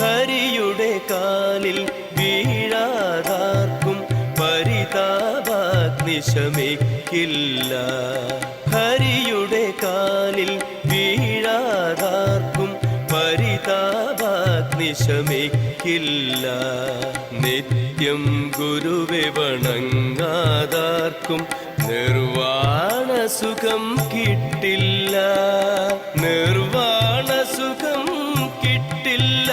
ഹരിയുടെ കാലിൽ വീഴാതാർക്കും പരിതാപാഗ്നി ശമിക്കില്ല. ഹരിയുടെ കാലിൽ വീഴാതാർക്കും പരിതാപാഗ്നി ശമിക്കില്ല. നിത്യം ഗുരുവെ വണങ്ങാതാർക്കും നിർവാണ സുഖം കിട്ടില്ല. നിർവാണ സുഖം കിട്ടില്ല.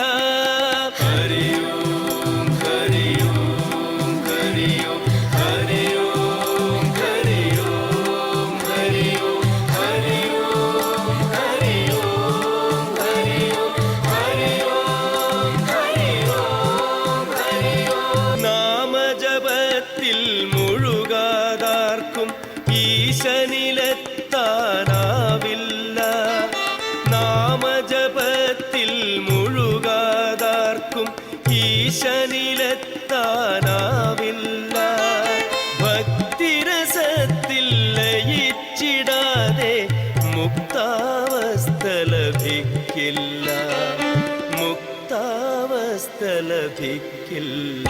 നാമജപത്തിൽ മുഴുകാതാർക്കും ഈശനിലെത്താനാവില്ല. നാമജപത്തിൽ മുഴുകാതാർക്കും ഈശനിലെത്താനാവില്ല. ഭക്തിരസത്തിൽ ലയിച്ചിടാതെ മുക്താവസ്ഥ ലഭിക്കില്ല. മുക്താവസ്ഥ ലഭിക്കില്ല.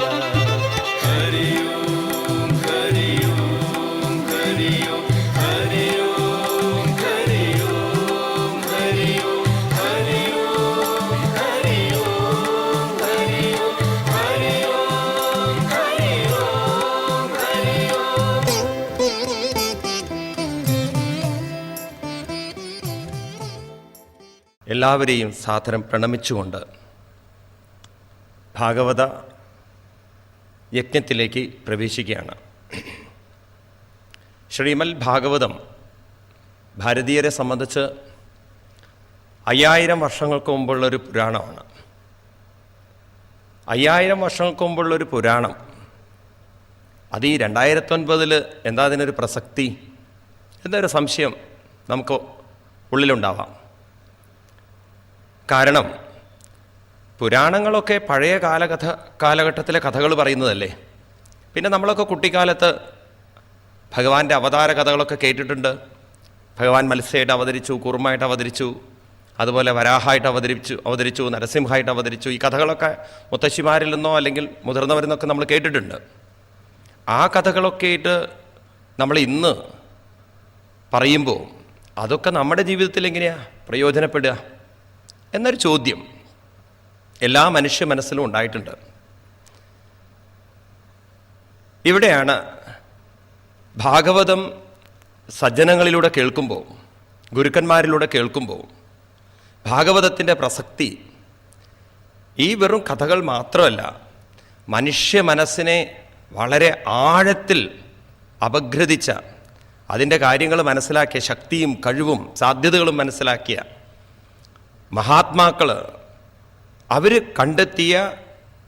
എല്ലാവരെയും സാദരം പ്രണമിച്ചുകൊണ്ട് ഭാഗവത യജ്ഞത്തിലേക്ക് പ്രവേശിക്കുകയാണ്. ശ്രീമദ് ഭാഗവതം ഭാരതീയരെ സംബന്ധിച്ച് 5000 വർഷങ്ങൾക്ക് മുമ്പുള്ളൊരു പുരാണമാണ്. 5000 വർഷങ്ങൾക്ക് മുമ്പുള്ളൊരു പുരാണം അത് ഈ 2009 എന്താ അതിനൊരു പ്രസക്തി എന്നൊരു സംശയം നമുക്ക് ഉള്ളിലുണ്ടാവാം. കാരണം പുരാണങ്ങളൊക്കെ പഴയ കാലഘട്ടത്തിലെ കഥകൾ പറയുന്നതല്ലേ. പിന്നെ നമ്മളൊക്കെ കുട്ടിക്കാലത്ത് ഭഗവാന്റെ അവതാര കഥകളൊക്കെ കേട്ടിട്ടുണ്ട്. ഭഗവാൻ മത്സ്യമായിട്ട് അവതരിച്ചു, കൂർമ്മയായിട്ട് അവതരിച്ചു, അതുപോലെ വരാഹമായിട്ട് അവതരിച്ചു, നരസിംഹമായിട്ട് അവതരിച്ചു. ഈ കഥകളൊക്കെ മുത്തശ്ശിമാരിൽ നിന്നോ അല്ലെങ്കിൽ മുതിർന്നവരിൽ നിന്നൊക്കെ നമ്മൾ കേട്ടിട്ടുണ്ട്. ആ കഥകളൊക്കെ ആയിട്ട് നമ്മൾ ഇന്ന് പറയുമ്പോൾ അതൊക്കെ നമ്മുടെ ജീവിതത്തിൽ എങ്ങനെയാണ് പ്രയോജനപ്പെടുക എന്നൊരു ചോദ്യം എല്ലാ മനുഷ്യ മനസ്സിലും ഉണ്ടായിട്ടുണ്ട്. ഇവിടെയാണ് ഭാഗവതം സജ്ജനങ്ങളിലൂടെ കേൾക്കുമ്പോൾ, ഗുരുക്കന്മാരിലൂടെ കേൾക്കുമ്പോൾ ഭാഗവതത്തിൻ്റെ പ്രസക്തി ഈ വെറും കഥകൾ മാത്രമല്ല, മനുഷ്യ മനസ്സിനെ വളരെ ആഴത്തിൽ അപഗ്രഥിച്ച, അതിൻ്റെ കാര്യങ്ങൾ മനസ്സിലാക്കിയ, ശക്തിയും കഴിവും സാധ്യതകളും മനസ്സിലാക്കിയ മഹാത്മാക്കൾ അവർ കണ്ടെത്തിയ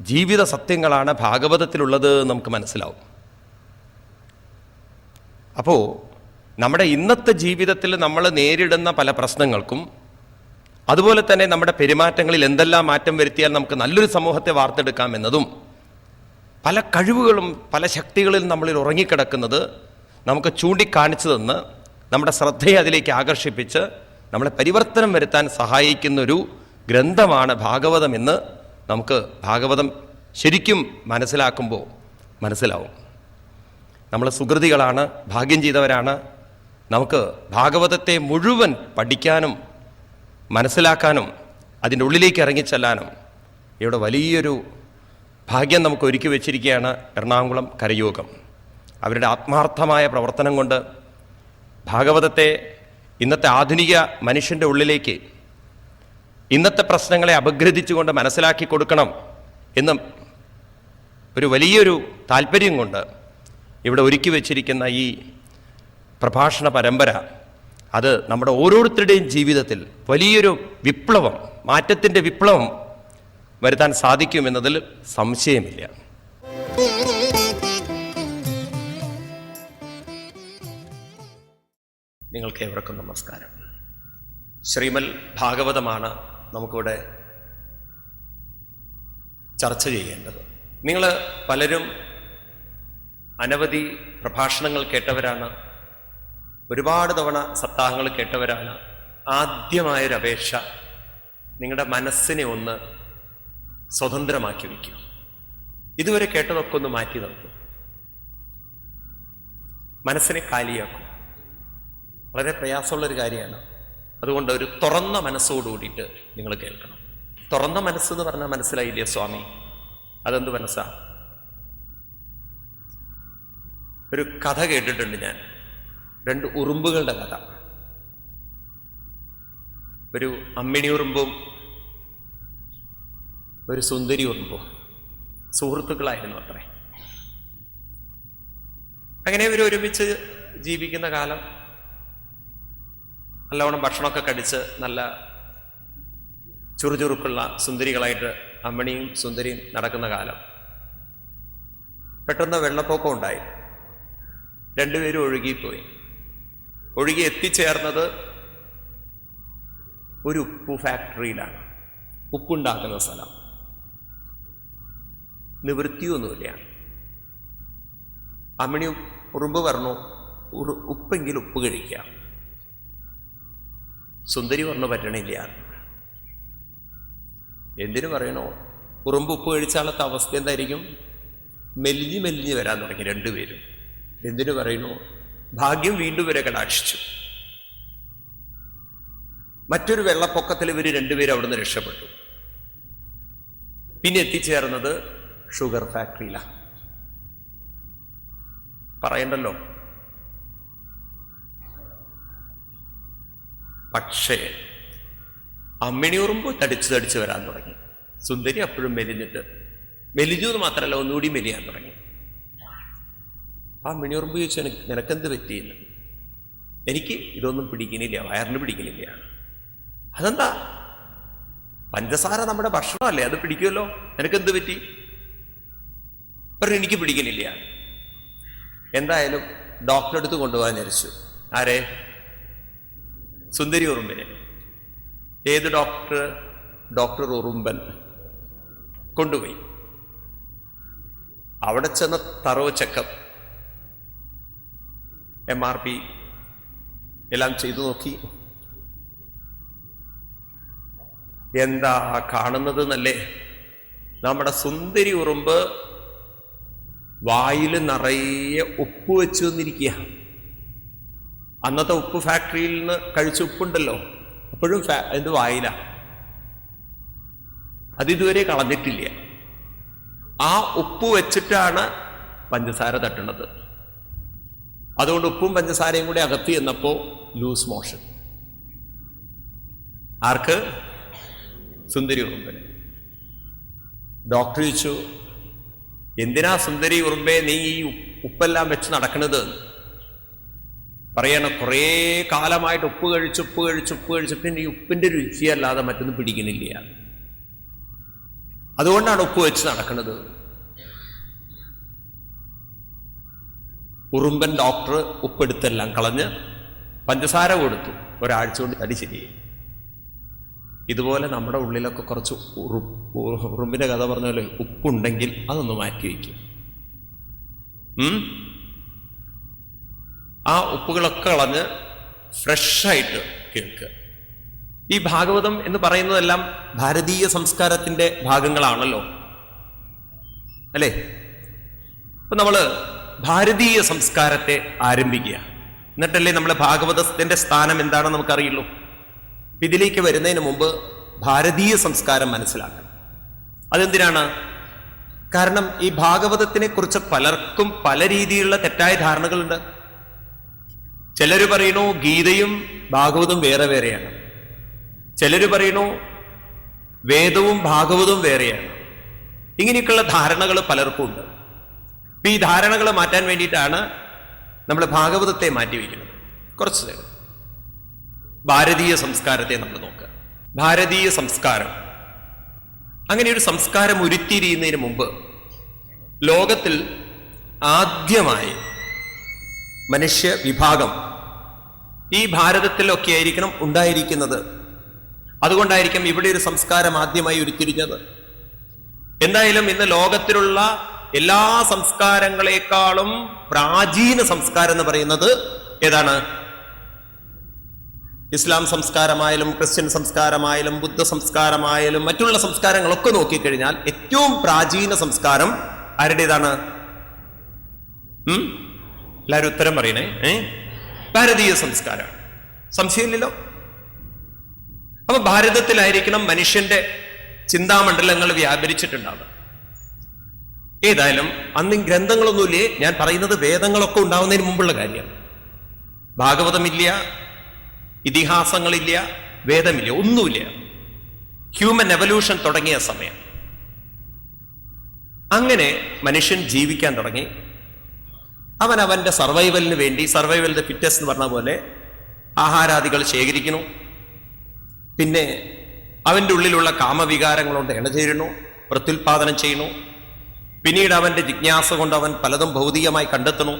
ജീവിത സത്യങ്ങളാണ് ഭാഗവതത്തിലുള്ളത് നമുക്ക് മനസ്സിലാവും. അപ്പോൾ നമ്മുടെ ഇന്നത്തെ ജീവിതത്തിൽ നമ്മൾ നേരിടുന്ന പല പ്രശ്നങ്ങൾക്കും അതുപോലെ തന്നെ നമ്മുടെ പെരുമാറ്റങ്ങളിൽ എന്തെല്ലാം മാറ്റം വരുത്തിയാൽ നമുക്ക് നല്ലൊരു സമൂഹത്തെ വാർത്തെടുക്കാം എന്നതും, പല കഴിവുകളും പല ശക്തികളിൽ നമ്മളിൽ ഉറങ്ങിക്കിടക്കുന്നത് നമുക്ക് ചൂണ്ടിക്കാണിച്ചു തന്ന് നമ്മുടെ ശ്രദ്ധയെ അതിലേക്ക് ആകർഷിപ്പിച്ച് നമ്മളെ പരിവർത്തനം വരുത്താൻ സഹായിക്കുന്നൊരു ഗ്രന്ഥമാണ് ഭാഗവതം എന്ന് നമുക്ക് ഭാഗവതം ശരിക്കും മനസ്സിലാക്കുമ്പോൾ മനസ്സിലാവും. നമ്മൾ സുകൃതികളാണ്, ഭാഗ്യം ചെയ്തവരാണ്. നമുക്ക് ഭാഗവതത്തെ മുഴുവൻ പഠിക്കാനും മനസ്സിലാക്കാനും അതിൻ്റെ ഉള്ളിലേക്ക് ഇറങ്ങിച്ചെല്ലാനും ഇവിടെ വലിയൊരു ഭാഗ്യം നമുക്ക് ഒരുക്കി വെച്ചിരിക്കുകയാണ് എറണാകുളം കരയോഗം. അവരുടെ ആത്മാർത്ഥമായ പ്രവർത്തനം കൊണ്ട് ഭാഗവതത്തെ ഇന്നത്തെ ആധുനിക മനുഷ്യൻ്റെ ഉള്ളിലേക്ക് ഇന്നത്തെ പ്രശ്നങ്ങളെ അപഗ്രഥിച്ചുകൊണ്ട് മനസ്സിലാക്കി കൊടുക്കണം എന്നും ഒരു വലിയൊരു താല്പര്യം കൊണ്ട് ഇവിടെ ഒരുക്കി വച്ചിരിക്കുന്ന ഈ പ്രഭാഷണ പരമ്പര, അത് നമ്മുടെ ഓരോരുത്തരുടെയും ജീവിതത്തിൽ വലിയൊരു വിപ്ലവം, മാറ്റത്തിൻ്റെ വിപ്ലവം വരുത്താൻ സാധിക്കുമെന്നതിൽ സംശയമില്ല. നിങ്ങൾക്ക് ഏവർക്കും നമസ്കാരം. ശ്രീമൽ ഭാഗവതമാണ് നമുക്കിവിടെ ചർച്ച ചെയ്യേണ്ടത്. നിങ്ങൾ പലരും അനവധി പ്രഭാഷണങ്ങൾ കേട്ടവരാണ്, ഒരുപാട് തവണ സപ്താഹങ്ങൾ കേട്ടവരാണ്. ആദ്യമായൊരപേക്ഷ, നിങ്ങളുടെ മനസ്സിനെ ഒന്ന് സ്വതന്ത്രമാക്കി വയ്ക്കും. ഇതുവരെ കേട്ടതൊക്കെ ഒന്ന് മാറ്റി നിർത്തും, മനസ്സിനെ കാലിയാക്കും. വളരെ പ്രയാസമുള്ളൊരു കാര്യമാണ്. അതുകൊണ്ട് ഒരു തുറന്ന മനസ്സോടുകൂടിയിട്ട് നിങ്ങൾ കേൾക്കണം. തുറന്ന മനസ്സെന്ന് പറഞ്ഞാൽ മനസ്സിലായില്ലേ സ്വാമി? അതെന്ത് മനസ്സാ? ഒരു കഥ കേട്ടിട്ടുണ്ട് ഞാൻ, 2 ഉറുമ്പുകളുടെ കഥ. ഒരു അമ്മിണി ഉറുമ്പും ഒരു സുന്ദരി ഉറുമ്പും സുഹൃത്തുക്കളായിരുന്നു അത്രേ. അങ്ങനെ ഇവർ ഒരുമിച്ച് ജീവിക്കുന്ന കാലം, നല്ലവണ്ണം ഭക്ഷണമൊക്കെ കടിച്ച് നല്ല ചുറുചുറുക്കുള്ള സുന്ദരികളായിട്ട് അമ്മിണിയും സുന്ദരിയും നടക്കുന്ന കാലം, പെട്ടെന്ന് വെള്ളപ്പൊക്കം ഉണ്ടായി. 2 പേരും ഒഴുകിപ്പോയി. ഒഴുകി എത്തിച്ചേർന്നത് ഒരു ഉപ്പു ഫാക്ടറിയിലാണ്, ഉപ്പുണ്ടാക്കുന്ന സ്ഥലം. നിവൃത്തിയൊന്നുമില്ല. അമ്മിണി ഉറുമ്പ് പറഞ്ഞു, ഉപ്പെങ്കിലും ഉപ്പ് കഴിക്കാം. സുന്ദരി പറഞ്ഞു പറ്റണില്ല. എന്തിനു പറയണോ? ഉറുമ്പ് ഉപ്പ് കഴിച്ചാലത്തെ അവസ്ഥ എന്തായിരിക്കും? മെലിഞ്ഞ് വരാൻ തുടങ്ങി 2 പേരും. എന്തിനു പറയുന്നു? ഭാഗ്യം വീണ്ടും ഇവരെ കടാക്ഷിച്ചു. മറ്റൊരു വെള്ളപ്പൊക്കത്തിൽ ഇവർ 2 പേരും അവിടുന്ന് രക്ഷപ്പെട്ടു. പിന്നെ എത്തിച്ചേർന്നത് ഷുഗർ ഫാക്ടറിയിലാണ്. പറയണ്ടല്ലോ. പക്ഷേ അമ്മിണി ഉറുമ്പ് തടിച്ച് വരാൻ തുടങ്ങി. സുന്ദരി അപ്പോഴും മെലിഞ്ഞു എന്ന് മാത്രമല്ല, ഒന്നുകൂടി മെലിയാൻ തുടങ്ങി. ആ അമ്മിണി ഉറുമ്പ് ചോദിച്ചു, നിനക്കെന്ത് പറ്റിയെന്ന്? എനിക്ക് ഇതൊന്നും പിടിക്കുന്നില്ല, വയറിന് പിടിക്കുന്നില്ല. അതെന്താ? പഞ്ചസാര നമ്മുടെ ഭക്ഷണമല്ലേ, അത് പിടിക്കുമല്ലോ, നിനക്കെന്ത് പറ്റി? പറഞ്ഞു, എനിക്ക് പിടിക്കുന്നില്ല. എന്തായാലും ഡോക്ടറെ അടുത്ത് കൊണ്ടുപോകാൻ വിചാരിച്ചു. ആരെ? സുന്ദരി ഉറുമ്പിനെ. ഏത് ഡോക്ടർ? ഡോക്ടർ ഉറുമ്പൻ കൊണ്ടുപോയി. അവിടെ ചെന്ന് തറവ് ചെക്കപ്പ്, MRP എല്ലാം ചെയ്തു നോക്കി. എന്താ കാണുന്നത് എന്നല്ലേ? നമ്മുടെ സുന്ദരി ഉറുമ്പ് വായിൽ നിറയെ ഉപ്പ് വെച്ചു വന്നിരിക്കുക. അന്നത്തെ ഉപ്പ് ഫാക്ടറിയിൽ നിന്ന് കഴിച്ച ഉപ്പുണ്ടല്ലോ, അപ്പോഴും എന്ത് വായില, അതിതുവരെ കളഞ്ഞിട്ടില്ല. ആ ഉപ്പ് വെച്ചിട്ടാണ് പഞ്ചസാര തട്ടുന്നത്. അതുകൊണ്ട് ഉപ്പും പഞ്ചസാരയും കൂടി അകത്ത് ചെന്നപ്പോ ലൂസ് മോഷൻ. ആർക്ക്? സുന്ദരി ഉറുമ്പിന്. ഡോക്ടർ ചോദിച്ചു, എന്തിനാ സുന്ദരി ഉറുമ്പേ നീ ഈ ഉപ്പെല്ലാം വെച്ച് നടക്കുന്നത്? പറയണ, കുറേ കാലമായിട്ട് ഉപ്പ് കഴിച്ച് പിന്നെ ഈ ഉപ്പിന്റെ രുചിയല്ലാതെ മറ്റൊന്നും പിടിക്കുന്നില്ല, അതുകൊണ്ടാണ് ഉപ്പ് വെച്ച് നടക്കുന്നത്. ഉറുമ്പൻ ഡോക്ടർ ഉപ്പെടുത്തെല്ലാം കളഞ്ഞ് പഞ്ചസാര കൊടുത്തു. ഒരാഴ്ച കൊണ്ട് തടി ശരിയായി. ഇതുപോലെ നമ്മുടെ ഉള്ളിലൊക്കെ കുറച്ച് ഉറുമ്പിന്റെ കഥ പറഞ്ഞാല് ഉപ്പുണ്ടെങ്കിൽ അതൊന്ന് മാറ്റി വയ്ക്കും. ആ ഉപ്പുകളൊക്കെ കളഞ്ഞ് ഫ്രഷായിട്ട് കേൾക്കുക. ഈ ഭാഗവതം എന്ന് പറയുന്നതെല്ലാം ഭാരതീയ സംസ്കാരത്തിന്റെ ഭാഗങ്ങളാണല്ലോ, അല്ലേ? അപ്പൊ നമ്മള് ഭാരതീയ സംസ്കാരത്തെ ആരംഭിക്കുക, എന്നിട്ടല്ലേ നമ്മളെ ഭാഗവതത്തിന്റെ സ്ഥാനം എന്താണെന്ന് നമുക്കറിയുള്ളൂ. ഇതിലേക്ക് വരുന്നതിന് മുമ്പ് ഭാരതീയ സംസ്കാരം മനസ്സിലാക്കണം. അതെന്തിനാണ്? കാരണം ഈ ഭാഗവതത്തിനെ കുറിച്ച് പലർക്കും പല രീതിയിലുള്ള തെറ്റായ ധാരണകളുണ്ട്. ചിലര് പറയുന്നു ഗീതയും ഭാഗവതവും വേറെ വേറെയാണ്. ചിലര് പറയുന്നു വേദവും ഭാഗവതവും വേറെയാണ്. ഇങ്ങനെയൊക്കെയുള്ള ധാരണകൾ പലർക്കും ഉണ്ട്. ഈ ധാരണകൾ മാറ്റാൻ വേണ്ടിയിട്ടാണ് നമ്മൾ ഭാഗവതത്തെ മാറ്റിവെക്കുന്നത്. കുറച്ച് നേരം ഭാരതീയ സംസ്കാരത്തെ നമ്മൾ നോക്കുക. ഭാരതീയ സംസ്കാരം, അങ്ങനെ ഒരു സംസ്കാരം ഉരുത്തിരിയുന്നതിന് മുമ്പ് ലോകത്തിൽ ആദ്യമായി മനുഷ്യ വിഭാഗം ഈ ഭാരതത്തിലൊക്കെ ആയിരിക്കണം ഉണ്ടായിരിക്കുന്നത്. അതുകൊണ്ടായിരിക്കും ഇവിടെ ഒരു സംസ്കാരം ആദ്യമായി ഉരുത്തിരിഞ്ഞത്. എന്തായാലും ഇന്ന് ലോകത്തിലുള്ള എല്ലാ സംസ്കാരങ്ങളെക്കാളും പ്രാചീന സംസ്കാരം എന്ന് പറയുന്നത് ഏതാണ്? ഇസ്ലാം സംസ്കാരമായാലും ക്രിസ്ത്യൻ സംസ്കാരമായാലും ബുദ്ധ സംസ്കാരമായാലും മറ്റുള്ള സംസ്കാരങ്ങളൊക്കെ നോക്കിക്കഴിഞ്ഞാൽ ഏറ്റവും പ്രാചീന സംസ്കാരം ആരുടേതാണ്? എല്ലാവരും ഉത്തരം പറയണേ. ഭാരതീയ സംസ്കാരമാണ്, സംശയമില്ലല്ലോ. അപ്പൊ ഭാരതത്തിലായിരിക്കണം മനുഷ്യന്റെ ചിന്താമണ്ഡലങ്ങൾ വ്യാപരിച്ചിട്ടുണ്ടാവുക. ഏതായാലും അന്നും ഗ്രന്ഥങ്ങളൊന്നുമില്ലേ. ഞാൻ പറയുന്നത് വേദങ്ങളൊക്കെ ഉണ്ടാവുന്നതിന് മുമ്പുള്ള കാര്യമാണ്. ഭാഗവതമില്ല, ഇതിഹാസങ്ങളില്ല, വേദമില്ല, ഒന്നുമില്ല. ഹ്യൂമൻ എവല്യൂഷൻ തുടങ്ങിയ സമയം. അങ്ങനെ മനുഷ്യൻ ജീവിക്കാൻ തുടങ്ങി. അവൻ അവന്റെ സർവൈവലിന് വേണ്ടി, സർവൈവൽ ദ ഫിറ്റസ്റ്റ് എന്ന് പറഞ്ഞ പോലെ ആഹാരാദികൾ ശേഖരിക്കുന്നു. പിന്നെ അവന്റെ ഉള്ളിലുള്ള കാമവികാരങ്ങളോട് ഇണചേരുന്നു, പ്രത്യുൽപാദനം ചെയ്യുന്നു. പിന്നീട് അവന്റെ ജിജ്ഞാസ കൊണ്ട് അവൻ പലതും ഭൗതികമായി കണ്ടെത്തുന്നു.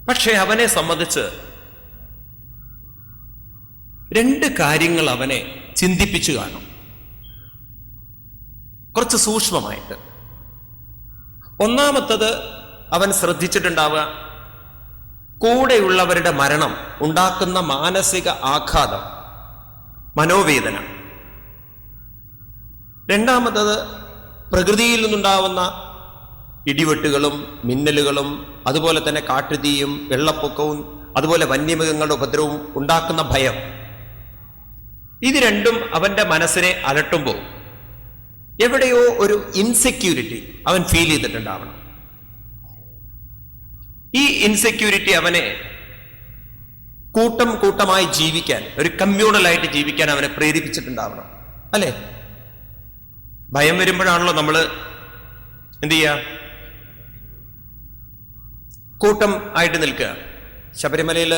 പക്ഷെ അവനെ സംബന്ധിച്ച് രണ്ട് കാര്യങ്ങൾ അവനെ ചിന്തിപ്പിച്ചു കാണും, കുറച്ച് സൂക്ഷ്മമായിട്ട്. ഒന്നാമത്തത് അവൻ ശ്രദ്ധിച്ചിട്ടുണ്ടാവുക, കൂടെയുള്ളവരുടെ മരണം ഉണ്ടാക്കുന്ന മാനസിക ആഘാതം, മനോവേദന. രണ്ടാമത്തത് പ്രകൃതിയിൽ നിന്നുണ്ടാവുന്ന ഇടിവെട്ടുകളും മിന്നലുകളും അതുപോലെ തന്നെ കാട്ടുതീയും വെള്ളപ്പൊക്കവും അതുപോലെ വന്യമൃഗങ്ങളുടെ ഉപദ്രവവും ഉണ്ടാക്കുന്ന ഭയം. ഇത് രണ്ടും അവന്റെ മനസ്സിനെ അലട്ടുമ്പോൾ എവിടെയോ ഒരു ഇൻസെക്യൂരിറ്റി അവൻ ഫീൽ ചെയ്തിട്ടുണ്ടാവണം. ഈ ഇൻസെക്യൂരിറ്റി അവനെ കൂട്ടം കൂട്ടമായി ജീവിക്കാൻ, ഒരു കമ്മ്യൂണലായിട്ട് ജീവിക്കാൻ അവനെ പ്രേരിപ്പിച്ചിട്ടുണ്ടാവണം, അല്ലെ? ഭയം വരുമ്പോഴാണല്ലോ നമ്മൾ എന്ത് ചെയ്യുക? കൂട്ടം ആയിട്ട് നിൽക്കുക. ശബരിമലയിൽ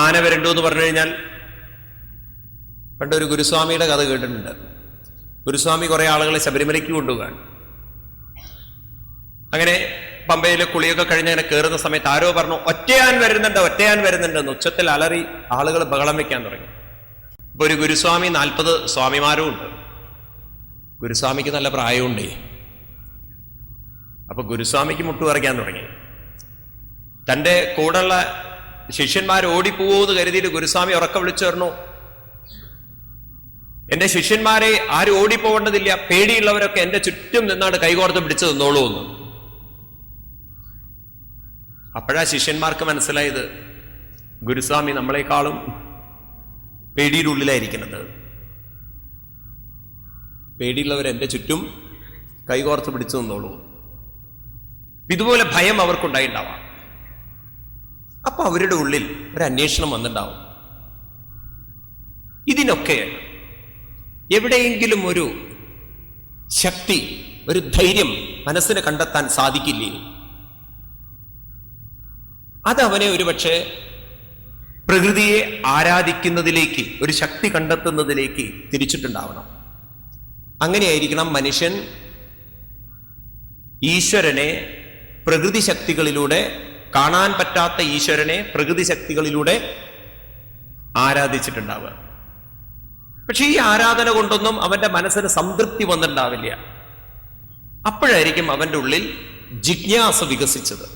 ആന വരണ്ടു എന്ന് പറഞ്ഞു കഴിഞ്ഞാൽ പണ്ടൊരു ഗുരുസ്വാമിയുടെ കഥ കേട്ടിട്ടുണ്ട്. ഗുരുസ്വാമി കുറെ ആളുകളെ ശബരിമലയ്ക്ക് കൊണ്ടുപോകാൻ. അങ്ങനെ പമ്പയിലെ കുളിയൊക്കെ കഴിഞ്ഞ് അങ്ങനെ കയറുന്ന സമയത്ത് ആരോ പറഞ്ഞു, ഒറ്റയാൻ വരുന്നുണ്ട്, ഒറ്റയാൻ വരുന്നുണ്ട് എന്ന് ഉച്ചത്തിൽ അലറി ആളുകൾ ബഹളം വെക്കാൻ തുടങ്ങി. ഇപ്പൊ ഒരു ഗുരുസ്വാമി 40 സ്വാമിമാരും ഉണ്ട്. ഗുരുസ്വാമിക്ക് നല്ല പ്രായമുണ്ടേ. അപ്പൊ ഗുരുസ്വാമിക്ക് മുട്ടുപറിക്കാൻ തുടങ്ങി. തന്റെ കൂടെയുള്ള ശിഷ്യന്മാർ ഓടിപ്പോവെന്ന് കരുതിയിട്ട് ഗുരുസ്വാമി ഉറക്കം വിളിച്ചു പറഞ്ഞു, എന്റെ ശിഷ്യന്മാരെ ആരും ഓടിപ്പോവേണ്ടതില്ല, പേടിയുള്ളവരൊക്കെ എന്റെ ചുറ്റും നിന്നാണ് കൈകോർത്ത് പിടിച്ചു നിന്നോളൂ എന്ന്. അപ്പോഴാ ശിഷ്യന്മാർക്ക് മനസ്സിലായത് ഗുരുസ്വാമി നമ്മളെക്കാളും പേടിയുടെ ഉള്ളിലായിരിക്കുന്നത്. പേടിയുള്ളവർ എന്റെ ചുറ്റും കൈകോർത്ത് പിടിച്ചു നിന്നോളൂ. ഇതുപോലെ ഭയം അവർക്കുണ്ടായിണ്ടാവാം. അപ്പൊ അവരുടെ ഉള്ളിൽ ഒരു അന്വേഷണം വന്നിട്ടുണ്ടാവും. ഇതിനൊക്കെ എവിടെയെങ്കിലും ഒരു ശക്തി, ഒരു ധൈര്യം മനസ്സിന് കണ്ടെത്താൻ സാധിക്കില്ലേ? അതവനെ ഒരുപക്ഷെ പ്രകൃതിയെ ആരാധിക്കുന്നതിലേക്ക്, ഒരു ശക്തി കണ്ടെത്തുന്നതിലേക്ക് തിരിച്ചിട്ടുണ്ടാവണം. അങ്ങനെയായിരിക്കണം മനുഷ്യൻ ഈശ്വരനെ പ്രകൃതി ശക്തികളിലൂടെ, കാണാൻ പറ്റാത്ത ഈശ്വരനെ പ്രകൃതി ശക്തികളിലൂടെ ആരാധിച്ചിട്ടുണ്ടാവുക. പക്ഷെ ഈ ആരാധന കൊണ്ടൊന്നും അവന്റെ മനസ്സിന് സംതൃപ്തി വന്നിട്ടുണ്ടാവില്ല. അപ്പോഴായിരിക്കും അവന്റെ ഉള്ളിൽ ജിജ്ഞാസ വികസിച്ചത്.